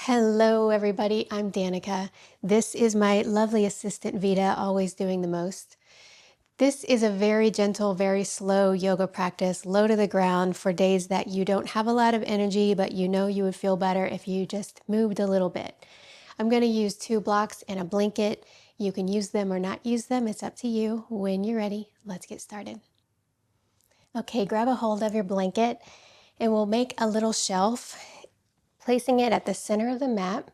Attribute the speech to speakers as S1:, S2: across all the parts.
S1: Hello, everybody. I'm Danica. This is my lovely assistant, Vita, always doing the most. This is a very gentle, very slow yoga practice, low to the ground for days that you don't have a lot of energy, but you know you would feel better if you just moved a little bit. I'm going to use 2 blocks and a blanket. You can use them or not use them. It's up to you. When you're ready, let's get started. Okay, grab a hold of your blanket and we'll make a little shelf, placing it at the center of the mat.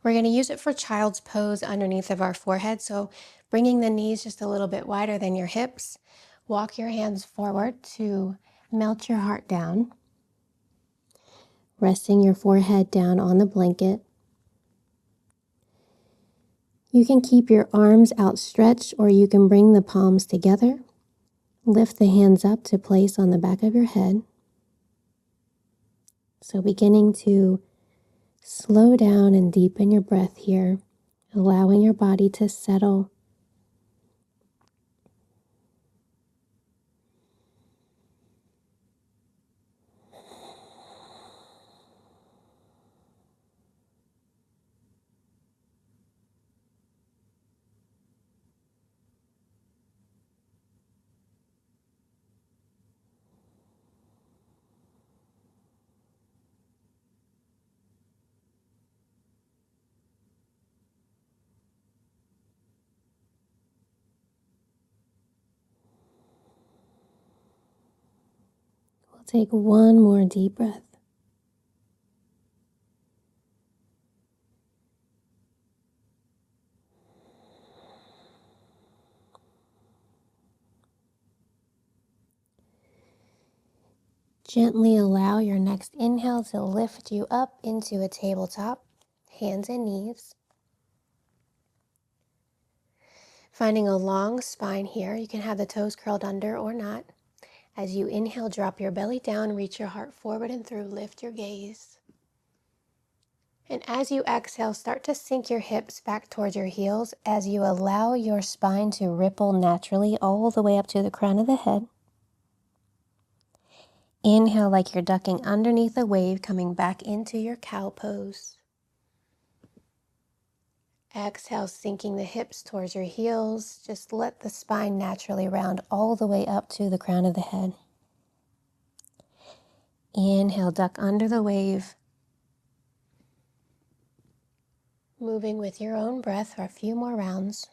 S1: We're going to use it for child's pose underneath of our forehead. So bringing the knees just a little bit wider than your hips. Walk your hands forward to melt your heart down. Resting your forehead down on the blanket. You can keep your arms outstretched or you can bring the palms together. Lift the hands up to place on the back of your head. So beginning to slow down and deepen your breath here, allowing your body to settle. We'll take one more deep breath. Gently allow your next inhale to lift you up into a tabletop, hands and knees. Finding a long spine here, you can have the toes curled under or not. As you inhale, drop your belly down, reach your heart forward and through, lift your gaze. And as you exhale, start to sink your hips back towards your heels as you allow your spine to ripple naturally all the way up to the crown of the head. Inhale like you're ducking underneath a wave, coming back into your cow pose. Exhale, sinking the hips towards your heels. Just let the spine naturally round all the way up to the crown of the head. Inhale, duck under the wave. Moving with your own breath for a few more rounds.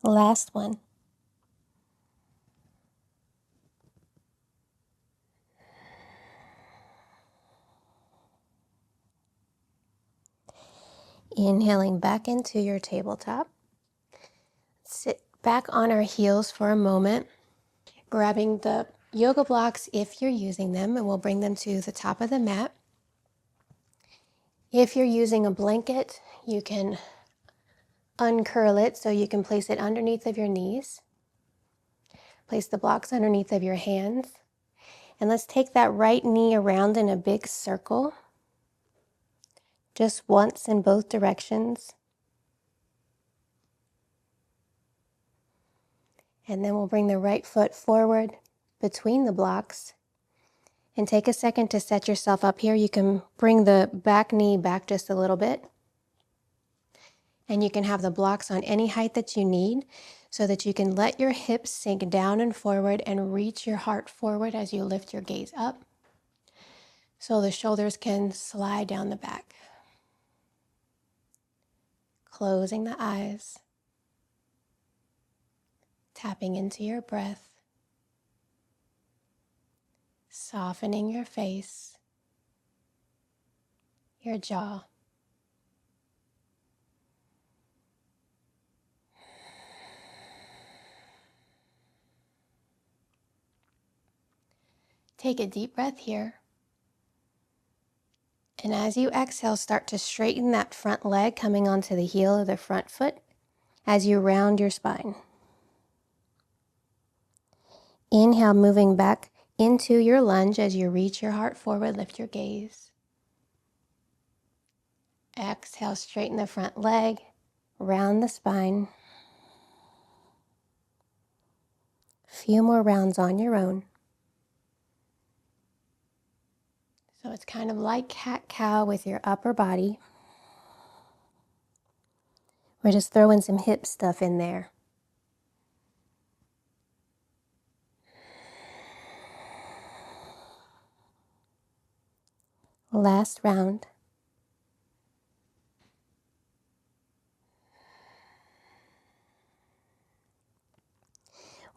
S1: Last one. Inhaling back into your tabletop. Sit back on our heels for a moment, grabbing the yoga blocks if you're using them, and we'll bring them to the top of the mat. If you're using a blanket, you can uncurl it so you can place it underneath of your knees. Place the blocks underneath of your hands. And let's take that right knee around in a big circle. Just once in both directions. And then we'll bring the right foot forward between the blocks. And take a second to set yourself up here. You can bring the back knee back just a little bit. And you can have the blocks on any height that you need so that you can let your hips sink down and forward and reach your heart forward as you lift your gaze up. So the shoulders can slide down the back. Closing the eyes. Tapping into your breath. Softening your face. Your jaw. Take a deep breath here. And as you exhale, start to straighten that front leg coming onto the heel of the front foot as you round your spine. Inhale, moving back into your lunge as you reach your heart forward, lift your gaze. Exhale, straighten the front leg, round the spine. A few more rounds on your own. So it's kind of like cat-cow with your upper body. We're just throwing some hip stuff in there. Last round.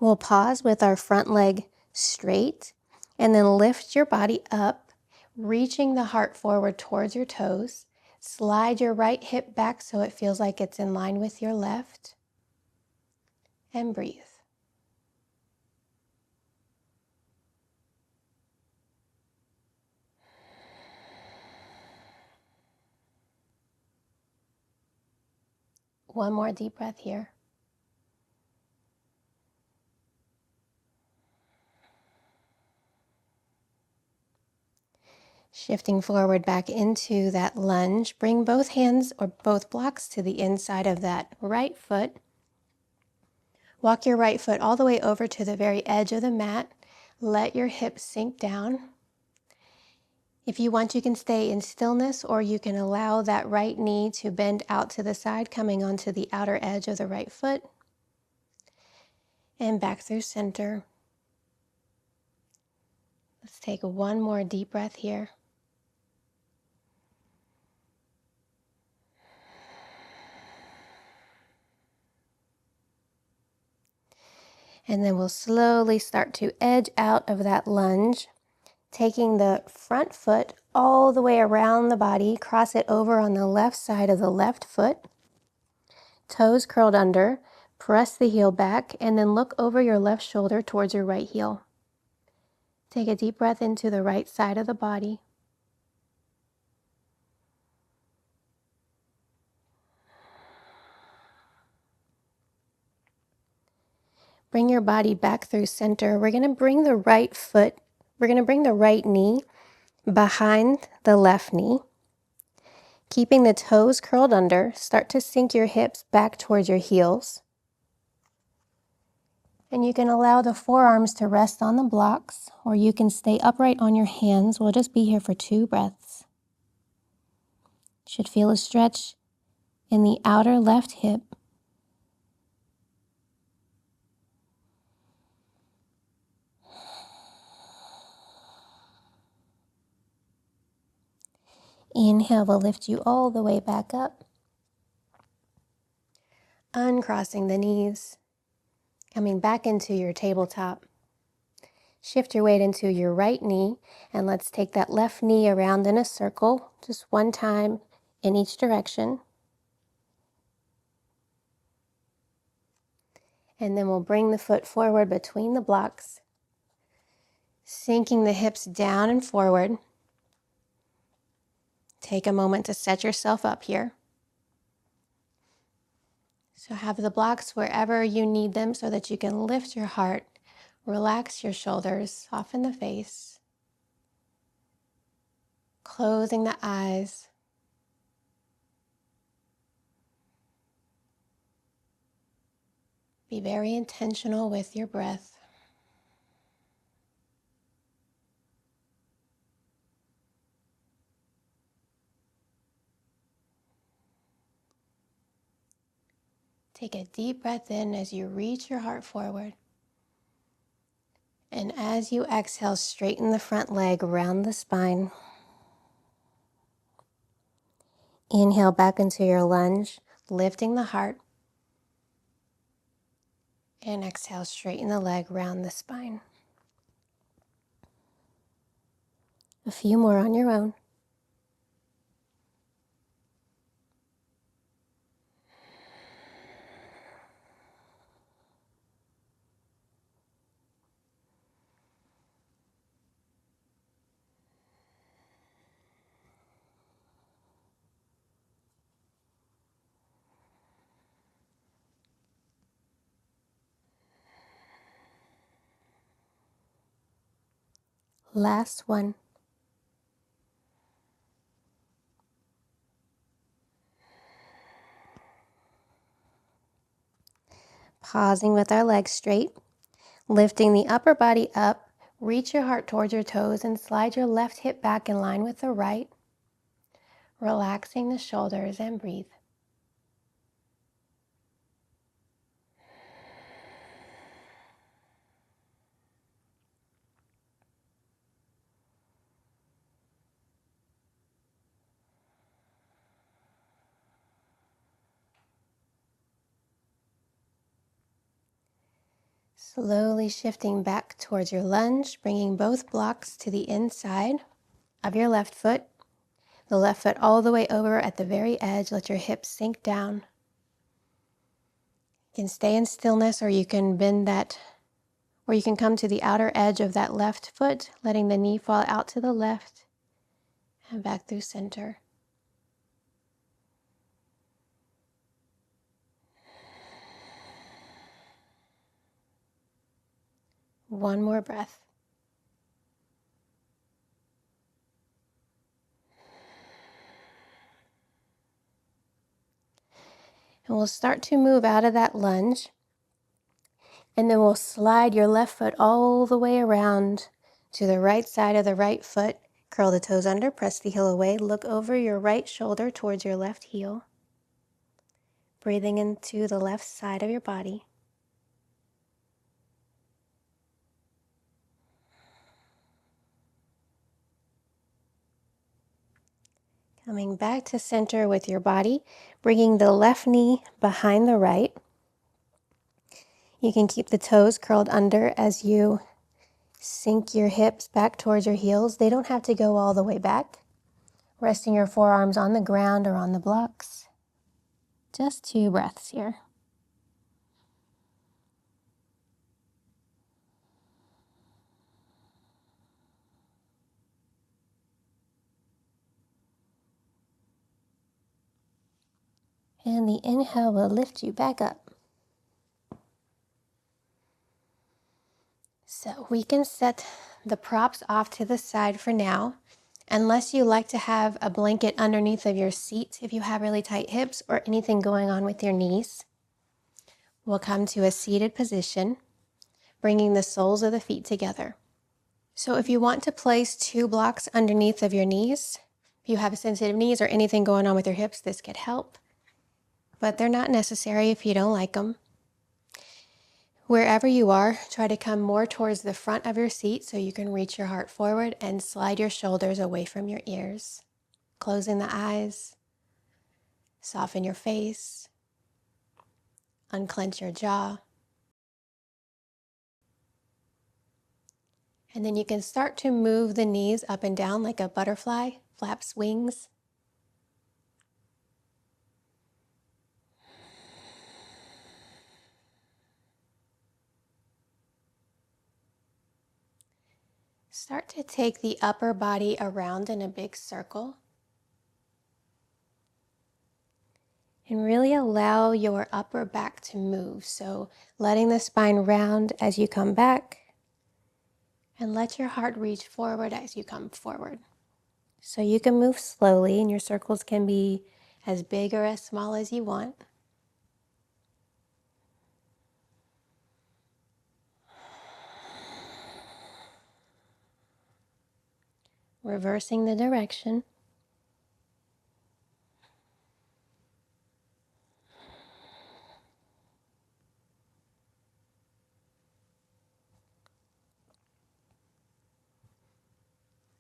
S1: We'll pause with our front leg straight and then lift your body up, reaching the heart forward towards your toes. Slide your right hip back so it feels like it's in line with your left. And breathe. One more deep breath here. Shifting forward back into that lunge, bring both hands or both blocks to the inside of that right foot. Walk your right foot all the way over to the very edge of the mat. Let your hips sink down. If you want, you can stay in stillness, or you can allow that right knee to bend out to the side, coming onto the outer edge of the right foot. And back through center. Let's take one more deep breath here. And then we'll slowly start to edge out of that lunge, taking the front foot all the way around the body, cross it over on the left side of the left foot, toes curled under, press the heel back, and then look over your left shoulder towards your right heel. Take a deep breath into the right side of the body. Bring your body back through center. We're going to bring the right foot, we're going to bring the right knee behind the left knee. Keeping the toes curled under, start to sink your hips back towards your heels. And you can allow the forearms to rest on the blocks, or you can stay upright on your hands. We'll just be here for 2 breaths. Should feel a stretch in the outer left hip. Inhale will lift you all the way back up. Uncrossing the knees, coming back into your tabletop. Shift your weight into your right knee, and let's take that left knee around in a circle, just one time in each direction. And then we'll bring the foot forward between the blocks, sinking the hips down and forward. Take a moment to set yourself up here. So have the blocks wherever you need them so that you can lift your heart, relax your shoulders, soften the face, closing the eyes. Be very intentional with your breath. Take a deep breath in as you reach your heart forward. And as you exhale, straighten the front leg around the spine. Inhale back into your lunge, lifting the heart. And exhale, straighten the leg around the spine. A few more on your own. Last one. Pausing with our legs straight, lifting the upper body up, reach your heart towards your toes and slide your left hip back in line with the right, relaxing the shoulders and breathe. Slowly shifting back towards your lunge, bringing both blocks to the inside of your left foot. The left foot all the way over at the very edge. Let your hips sink down. You can stay in stillness, or you can bend that, or you can come to the outer edge of that left foot, letting the knee fall out to the left and back through center. One more breath. And we'll start to move out of that lunge. And then we'll slide your left foot all the way around to the right side of the right foot. Curl the toes under, press the heel away. Look over your right shoulder towards your left heel. Breathing into the left side of your body. Coming back to center with your body, bringing the left knee behind the right. You can keep the toes curled under as you sink your hips back towards your heels. They don't have to go all the way back. Resting your forearms on the ground or on the blocks. Just 2 breaths here. And the inhale will lift you back up. So we can set the props off to the side for now, unless you like to have a blanket underneath of your seat if you have really tight hips or anything going on with your knees. We'll come to a seated position, bringing the soles of the feet together. So if you want to place 2 blocks underneath of your knees, if you have sensitive knees or anything going on with your hips, this could help. But they're not necessary if you don't like them. Wherever you are, try to come more towards the front of your seat so you can reach your heart forward and slide your shoulders away from your ears. Closing the eyes, soften your face, unclench your jaw. And then you can start to move the knees up and down like a butterfly flaps wings. Start to take the upper body around in a big circle. And really allow your upper back to move. So letting the spine round as you come back. And let your heart reach forward as you come forward. So you can move slowly, and your circles can be as big or as small as you want. Reversing the direction.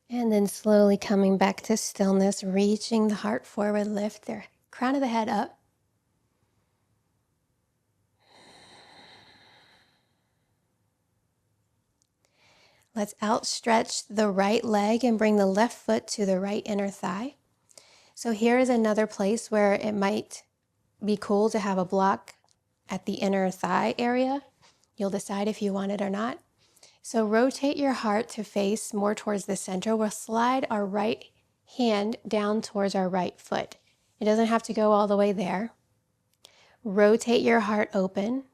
S1: And then slowly coming back to stillness, reaching the heart forward, lift the crown of the head up. Let's outstretch the right leg and bring the left foot to the right inner thigh. So here is another place where it might be cool to have a block at the inner thigh area. You'll decide if you want it or not. So rotate your heart to face more towards the center. We'll slide our right hand down towards our right foot. It doesn't have to go all the way there. Rotate your heart open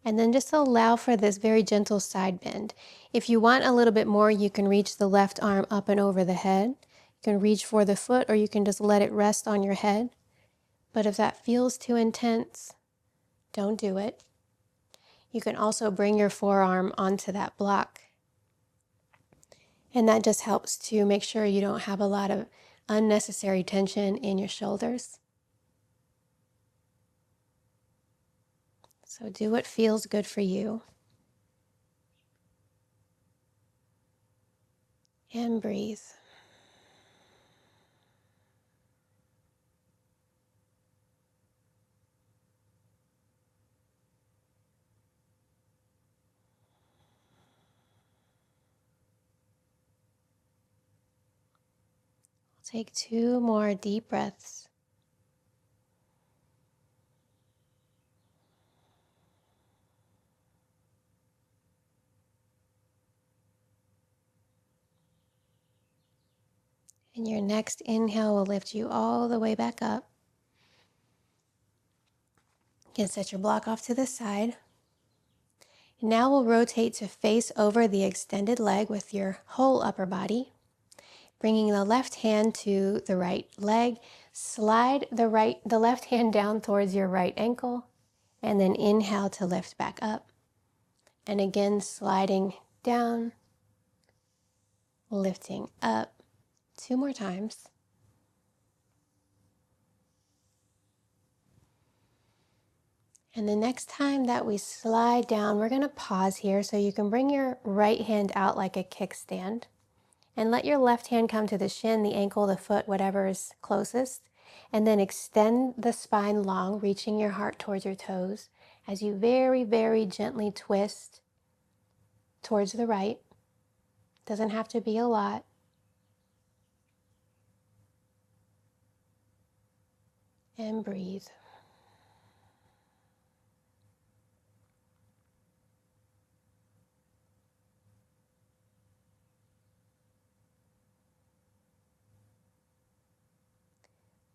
S1: And then just allow for this very gentle side bend. If you want a little bit more, you can reach the left arm up and over the head. You can reach for the foot, or you can just let it rest on your head. But if that feels too intense, don't do it. You can also bring your forearm onto that block. And that just helps to make sure you don't have a lot of unnecessary tension in your shoulders. So do what feels good for you. And breathe. Take 2 more deep breaths. And your next inhale will lift you all the way back up. You can set your block off to the side. And now we'll rotate to face over the extended leg with your whole upper body. Bringing the left hand to the right leg. Slide the left hand down towards your right ankle. And then inhale to lift back up. And again, sliding down, lifting up. 2 more times. And the next time that we slide down, we're going to pause here so you can bring your right hand out like a kickstand. And let your left hand come to the shin, the ankle, the foot, whatever is closest. And then extend the spine long, reaching your heart towards your toes as you very, very gently twist towards the right. Doesn't have to be a lot. And breathe.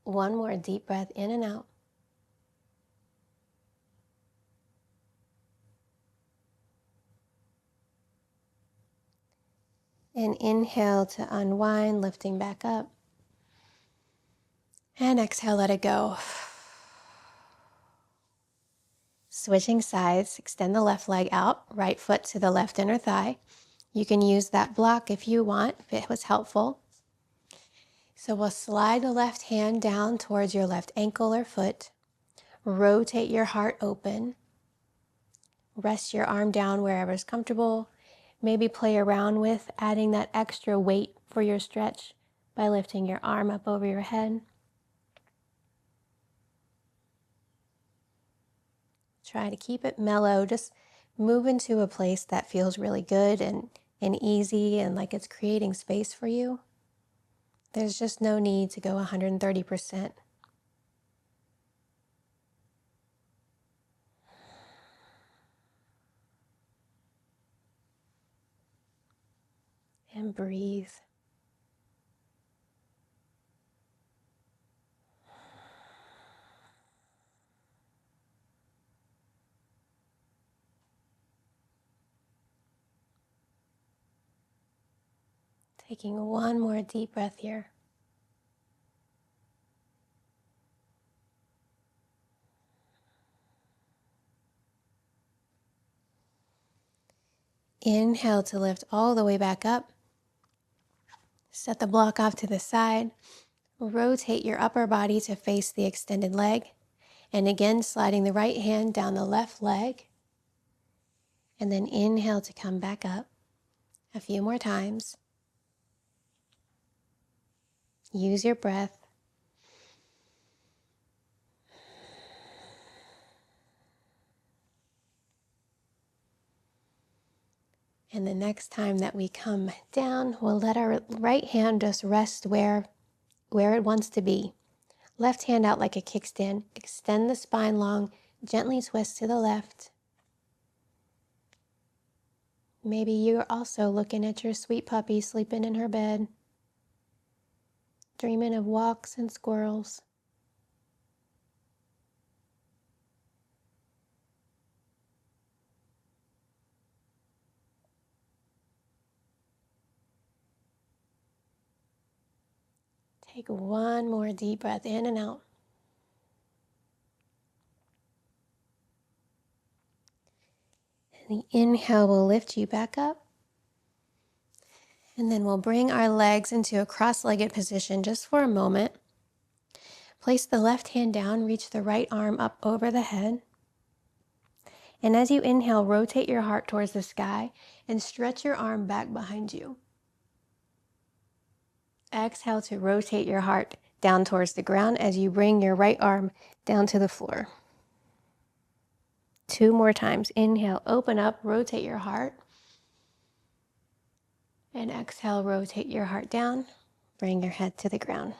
S1: One more deep breath in and out. And inhale to unwind, lifting back up. And exhale, let it go. Switching sides, extend the left leg out, right foot to the left inner thigh. You can use that block if you want, if it was helpful. So we'll slide the left hand down towards your left ankle or foot. Rotate your heart open. Rest your arm down wherever is comfortable. Maybe play around with adding that extra weight for your stretch by lifting your arm up over your head. Try to keep it mellow. Just move into a place that feels really good and easy and like it's creating space for you. There's just no need to go 130%. And breathe. Taking one more deep breath here. Inhale to lift all the way back up. Set the block off to the side. Rotate your upper body to face the extended leg. And again, sliding the right hand down the left leg. And then inhale to come back up. A few more times. Use your breath. And the next time that we come down, we'll let our right hand just rest where it wants to be. Left hand out like a kickstand. Extend the spine long. Gently twist to the left. Maybe you're also looking at your sweet puppy sleeping in her bed, dreaming of walks and squirrels. Take one more deep breath in and out. And the inhale will lift you back up. And then we'll bring our legs into a cross-legged position just for a moment. Place the left hand down, reach the right arm up over the head. And as you inhale, rotate your heart towards the sky and stretch your arm back behind you. Exhale to rotate your heart down towards the ground as you bring your right arm down to the floor. 2 more times. Inhale, open up, rotate your heart. And exhale, rotate your heart down. Bring your head to the ground.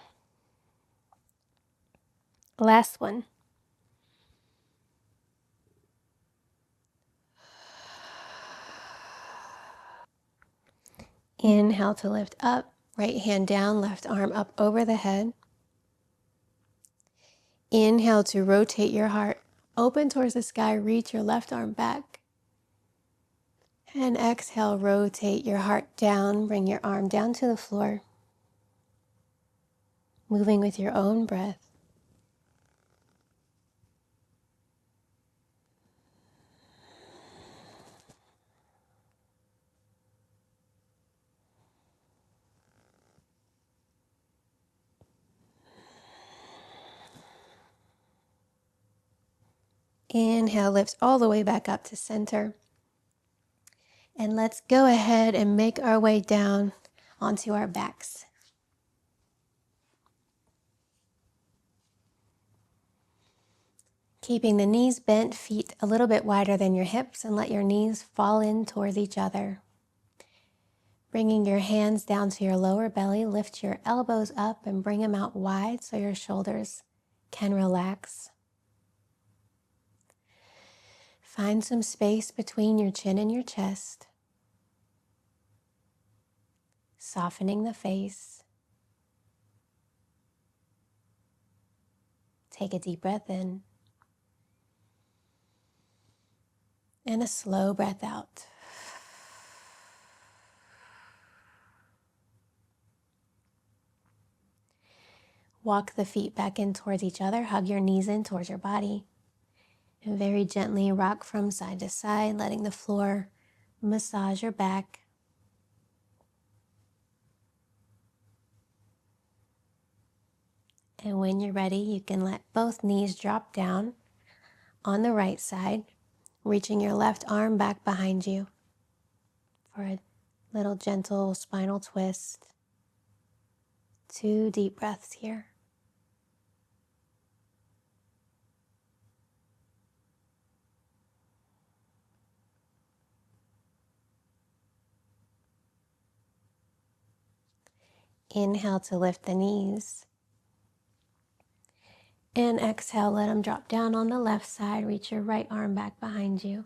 S1: Last one. Inhale to lift up, right hand down, left arm up over the head. Inhale to rotate your heart, open towards the sky, reach your left arm back. And exhale, rotate your heart down, bring your arm down to the floor, moving with your own breath. Inhale lifts all the way back up to center. And let's go ahead and make our way down onto our backs. Keeping the knees bent, feet a little bit wider than your hips, and let your knees fall in towards each other. Bringing your hands down to your lower belly, lift your elbows up and bring them out wide so your shoulders can relax. Find some space between your chin and your chest, softening the face. Take a deep breath in and a slow breath out. Walk the feet back in towards each other, hug your knees in towards your body, and very gently rock from side to side, letting the floor massage your back. And when you're ready, you can let both knees drop down on the right side, reaching your left arm back behind you for a little gentle spinal twist. 2 deep breaths here. Inhale to lift the knees. And exhale, let them drop down on the left side. Reach your right arm back behind you.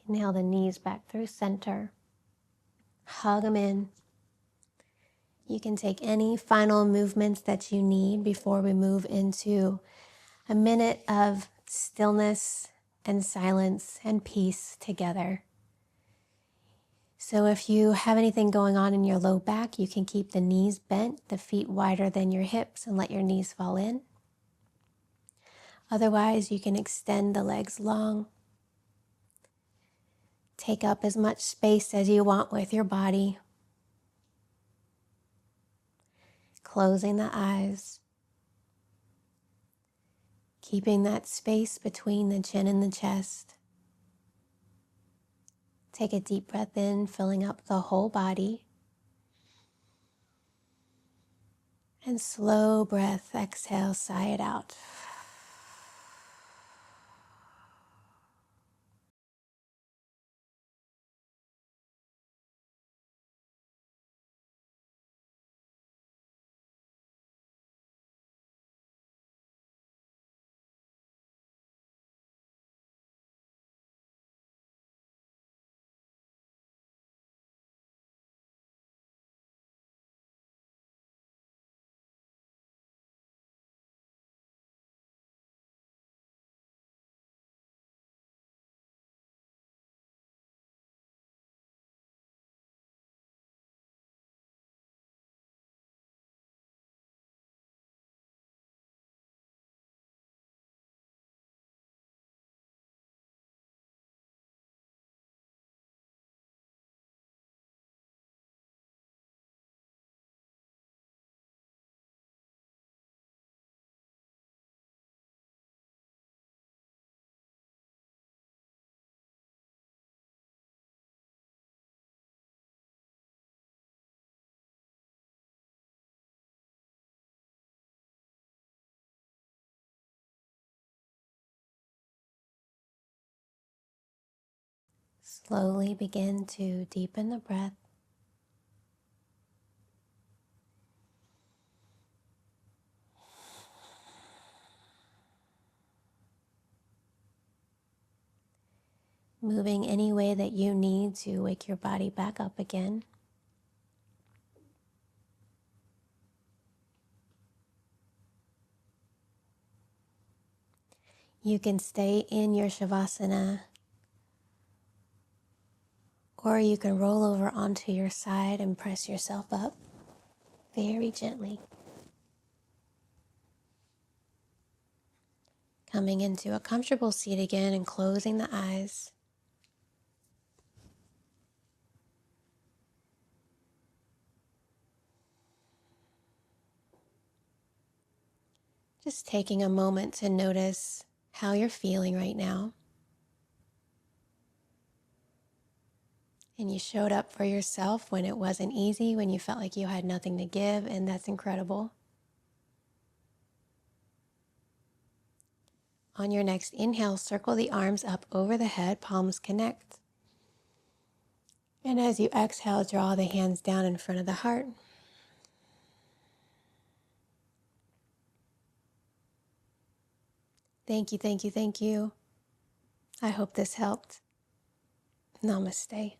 S1: Inhale the knees back through center. Hug them in. You can take any final movements that you need before we move into a minute of stillness and silence and peace together. So if you have anything going on in your low back, you can keep the knees bent, the feet wider than your hips, and let your knees fall in. Otherwise, you can extend the legs long. Take up as much space as you want with your body. Closing the eyes. Keeping that space between the chin and the chest. Take a deep breath in, filling up the whole body. And slow breath, exhale, sigh it out. Slowly begin to deepen the breath. Moving any way that you need to wake your body back up again. You can stay in your Shavasana, or you can roll over onto your side and press yourself up very gently. Coming into a comfortable seat again and closing the eyes. Just taking a moment to notice how you're feeling right now. And you showed up for yourself when it wasn't easy, when you felt like you had nothing to give, and that's incredible. On your next inhale, circle the arms up over the head, palms connect. And as you exhale, draw the hands down in front of the heart. Thank you, thank you, thank you. I hope this helped. Namaste.